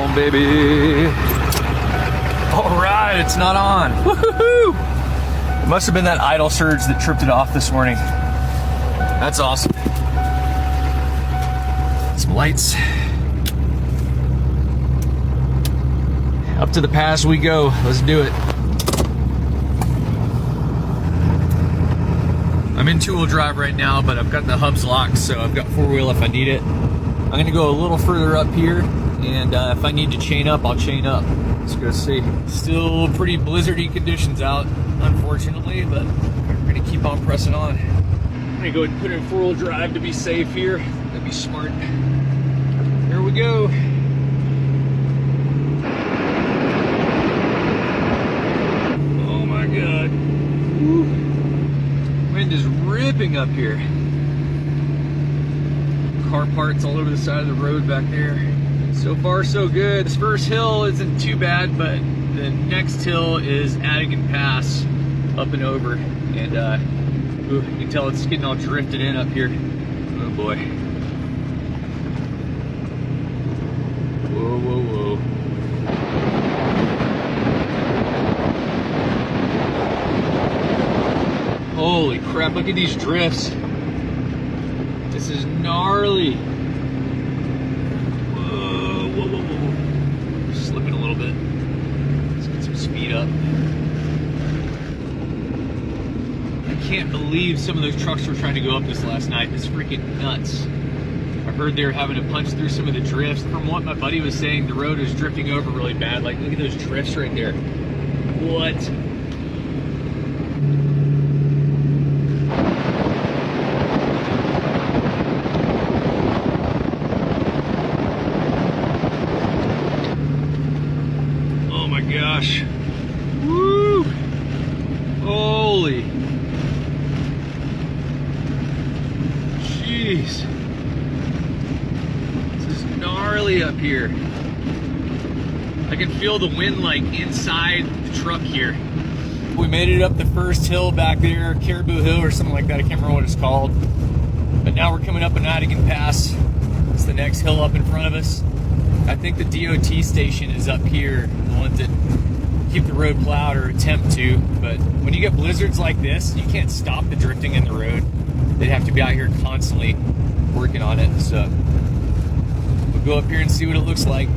on, baby. All right, it's not on. Woohoo! It must have been that idle surge that tripped it off this morning. That's awesome. Some lights. Up to the pass we go. Let's do it. I'm in two-wheel drive right now, but I've got the hubs locked, so I've got four-wheel if I need it. I'm gonna go a little further up here, and if I need to chain up, I'll chain up. Let's go see. Still pretty blizzardy conditions out, unfortunately, but we're gonna keep on pressing on. I'm gonna go ahead and put in four-wheel drive to be safe here. That'd be smart. Here we go. Oh my God. Woo. Wind is ripping up here. Car parts all over the side of the road back there. So far, so good. This first hill isn't too bad, but the next hill is Adigan Pass up and over. And ooh, you can tell it's getting all drifted in up here. Oh boy. Whoa, whoa, whoa. Holy crap, look at these drifts. This is gnarly. Whoa, whoa, whoa, whoa. Slipping a little bit. Let's get some speed up. I can't believe some of those trucks were trying to go up this last night. It's freaking nuts. I heard they were having to punch through some of the drifts. From what my buddy was saying, the road was drifting over really bad. Like, look at those drifts right there. What? Gosh. Woo! Holy. Jeez. This is gnarly up here. I can feel the wind like inside the truck here. We made it up the first hill back there, Caribou Hill or something like that. I can't remember what it's called. But now we're coming up an Adigan Pass. It's the next hill up in front of us. I think the DOT station is up here, the ones that keep the road plowed or attempt to, but when you get blizzards like this, you can't stop the drifting in the road. They'd have to be out here constantly working on it, so we'll go up here and see what it looks like.